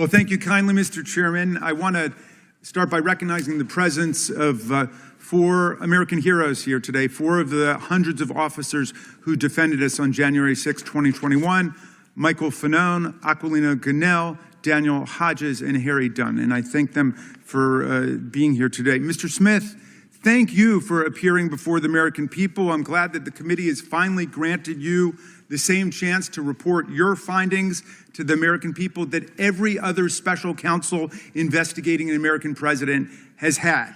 Well, thank you kindly, Mr. Chairman. I want to start by recognizing the presence of four American heroes here today, four of the hundreds of officers who defended us on January 6, 2021, Michael Fanone, Aquilino Gonell, Daniel Hodges, and Harry Dunn. And I thank them for being here today. Mr. Smith, thank you for appearing before the American people. I'm glad that the committee has finally granted you the same chance to report your findings to the American people that every other special counsel investigating an American president has had.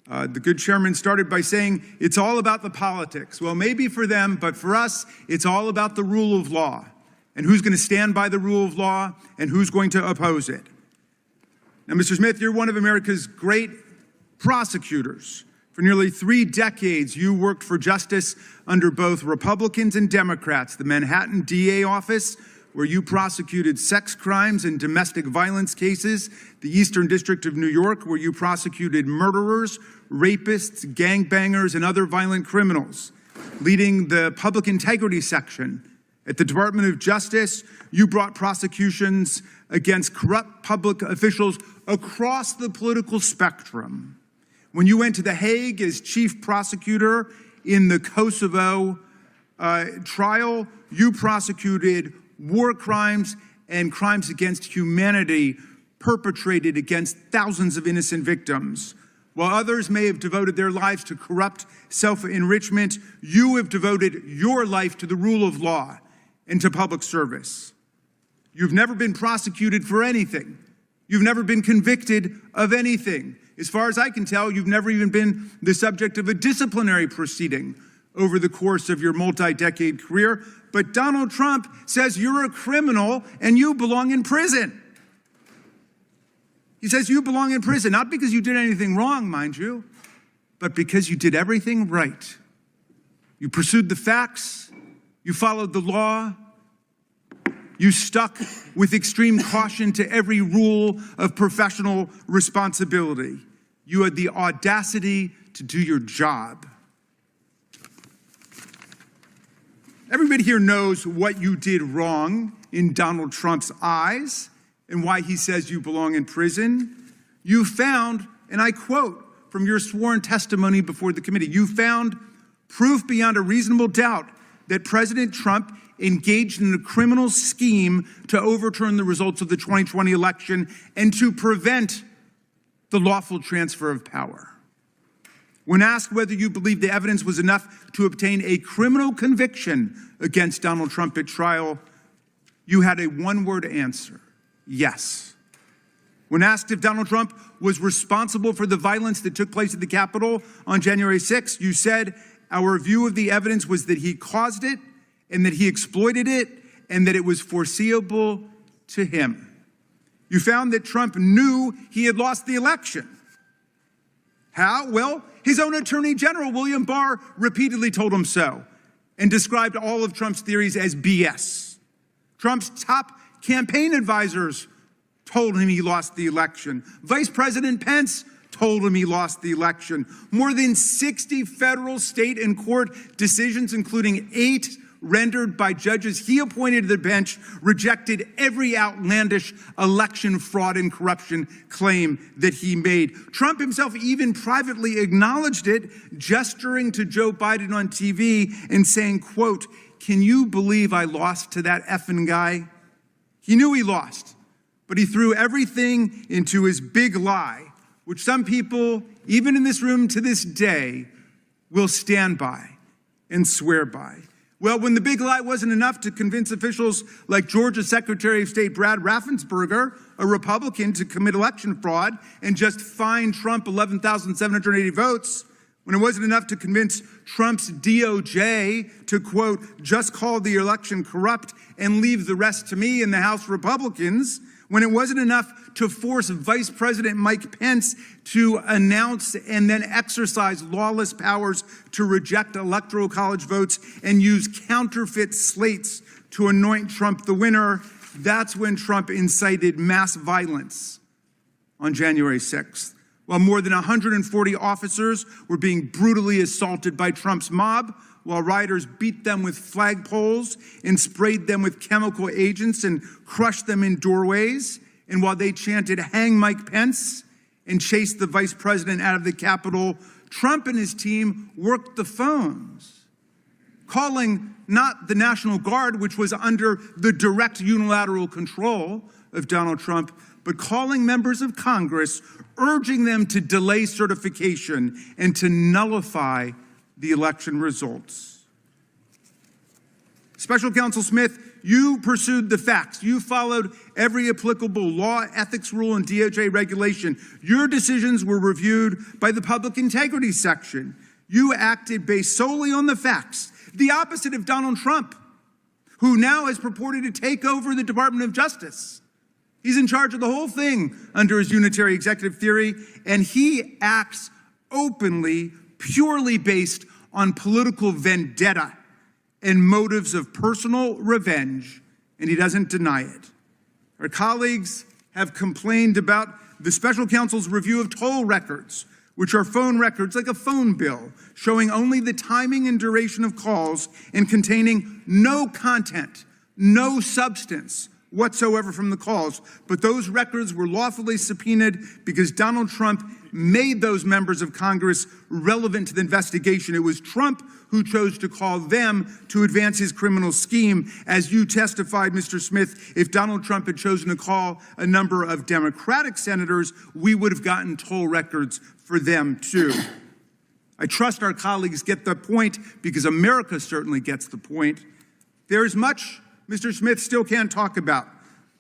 The good chairman started by saying, it's all about the politics. Well, maybe for them, but for us, it's all about the rule of law and who's going to stand by the rule of law and who's going to oppose it. Now, Mr. Smith, you're one of America's great prosecutors. For nearly 3 decades, you worked for justice under both Republicans and Democrats. The Manhattan DA office, where you prosecuted sex crimes and domestic violence cases. The Eastern District of New York, where you prosecuted murderers, rapists, gangbangers, and other violent criminals. Leading the public integrity section at the Department of Justice, you brought prosecutions against corrupt public officials across the political spectrum. When you went to The Hague as chief prosecutor in the Kosovo trial, you prosecuted war crimes and crimes against humanity perpetrated against thousands of innocent victims. While others may have devoted their lives to corrupt self-enrichment, you have devoted your life to the rule of law and to public service. You've never been prosecuted for anything. You've never been convicted of anything. As far as I can tell, you've never even been the subject of a disciplinary proceeding over the course of your multi-decade career. But Donald Trump says you're a criminal and you belong in prison. He says you belong in prison, not because you did anything wrong, mind you, but because you did everything right. You pursued the facts, you followed the law, you stuck with extreme caution to every rule of professional responsibility. You had the audacity to do your job. Everybody here knows what you did wrong in Donald Trump's eyes and why he says you belong in prison. You found, and I quote from your sworn testimony before the committee, you found proof beyond a reasonable doubt that President Trump engaged in a criminal scheme to overturn the results of the 2020 election and to prevent the lawful transfer of power. When asked whether you believe the evidence was enough to obtain a criminal conviction against Donald Trump at trial, you had a one-word answer: yes. When asked if Donald Trump was responsible for the violence that took place at the Capitol on January 6th, you said, our view of the evidence was that he caused it and that he exploited it and that it was foreseeable to him. You found that Trump knew he had lost the election. How? Well, his own Attorney General, William Barr, repeatedly told him so and described all of Trump's theories as BS. Trump's top campaign advisors told him he lost the election. Vice President Pence told him he lost the election. More than 60 federal, state, and court decisions, including 8 rendered by judges he appointed to the bench, rejected every outlandish election fraud and corruption claim that he made. Trump himself even privately acknowledged it, gesturing to Joe Biden on TV and saying, quote, "Can you believe I lost to that effing guy?" He knew he lost, but he threw everything into his big lie, which some people, even in this room to this day, will stand by and swear by. Well, when the big lie wasn't enough to convince officials like Georgia Secretary of State Brad Raffensperger, a Republican, to commit election fraud and just fine Trump 11,780 votes, when it wasn't enough to convince Trump's DOJ to, quote, just call the election corrupt and leave the rest to me and the House Republicans, when it wasn't enough to force Vice President Mike Pence to announce and then exercise lawless powers to reject electoral college votes and use counterfeit slates to anoint Trump the winner, that's when Trump incited mass violence on January 6th. While more than 140 officers were being brutally assaulted by Trump's mob, while rioters beat them with flagpoles and sprayed them with chemical agents and crushed them in doorways, And while they chanted, "Hang Mike Pence," and chased the vice president out of the Capitol, Trump and his team worked the phones, calling not the National Guard, which was under the direct unilateral control of Donald Trump, but calling members of Congress, urging them to delay certification and to nullify the election results. Special Counsel Smith, you pursued the facts. You followed every applicable law, ethics rule, and DOJ regulation. Your decisions were reviewed by the Public Integrity Section. You acted based solely on the facts, the opposite of Donald Trump, who now has purported to take over the Department of Justice. He's in charge of the whole thing under his unitary executive theory, and he acts openly, purely based on political vendetta and motives of personal revenge, and he doesn't deny it. Our colleagues have complained about the special counsel's review of toll records, which are phone records like a phone bill, showing only the timing and duration of calls and containing no content, no substance whatsoever from the calls. But those records were lawfully subpoenaed because Donald Trump made those members of Congress relevant to the investigation. It was Trump who chose to call them to advance his criminal scheme. As you testified, Mr. Smith, if Donald Trump had chosen to call a number of Democratic senators, we would have gotten toll records for them too. I trust our colleagues get the point because America certainly gets the point. There is much Mr. Smith still can't talk about,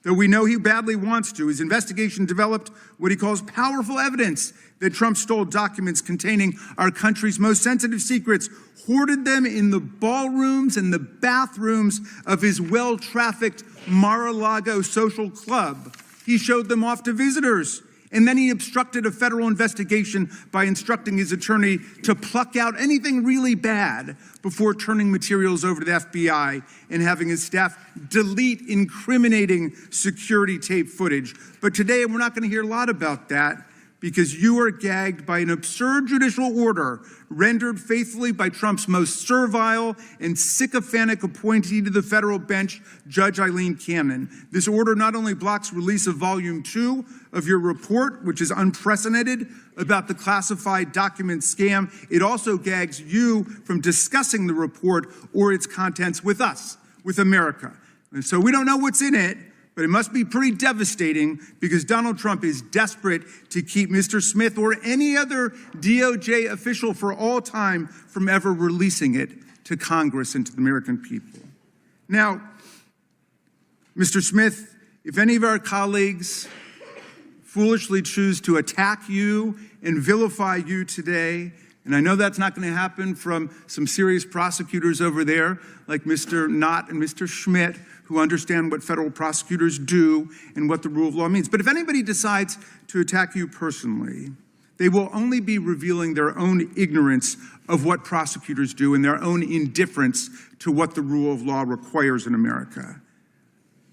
though we know he badly wants to. His investigation developed what he calls powerful evidence that Trump stole documents containing our country's most sensitive secrets, hoarded them in the ballrooms and the bathrooms of his well-trafficked Mar-a-Lago social club. He showed them off to visitors. And then he obstructed a federal investigation by instructing his attorney to pluck out anything really bad before turning materials over to the FBI and having his staff delete incriminating security tape footage. But today we're not going to hear a lot about that because you are gagged by an absurd judicial order rendered faithfully by Trump's most servile and sycophantic appointee to the federal bench, Judge Eileen Cannon. This order not only blocks release of Volume 2 of your report, which is unprecedented, about the classified document scam, it also gags you from discussing the report or its contents with us, with America. And so we don't know what's in it, but it must be pretty devastating because Donald Trump is desperate to keep Mr. Smith or any other DOJ official for all time from ever releasing it to Congress and to the American people. Now, Mr. Smith, if any of our colleagues foolishly choose to attack you and vilify you today, and I know that's not going to happen from some serious prosecutors over there like Mr. Knott and Mr. Schmidt, who understand what federal prosecutors do and what the rule of law means. But if anybody decides to attack you personally, they will only be revealing their own ignorance of what prosecutors do and their own indifference to what the rule of law requires in America.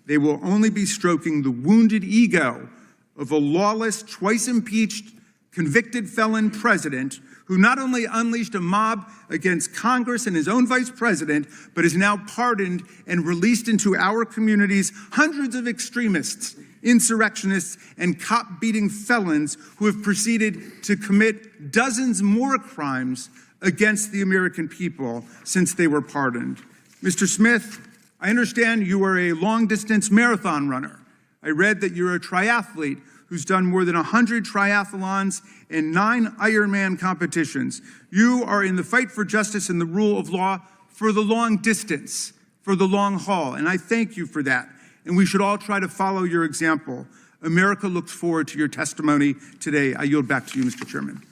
They will only be stroking the wounded ego of a lawless, twice impeached, convicted felon president who not only unleashed a mob against Congress and his own vice president, but has now pardoned and released into our communities hundreds of extremists, insurrectionists, and cop-beating felons who have proceeded to commit dozens more crimes against the American people since they were pardoned. Mr. Smith, I understand you are a long-distance marathon runner. I read that you're a triathlete who's done more than 100 triathlons and 9 Ironman competitions. You are in the fight for justice and the rule of law for the long distance, for the long haul, and I thank you for that. And we should all try to follow your example. America looks forward to your testimony today. I yield back to you, Mr. Chairman.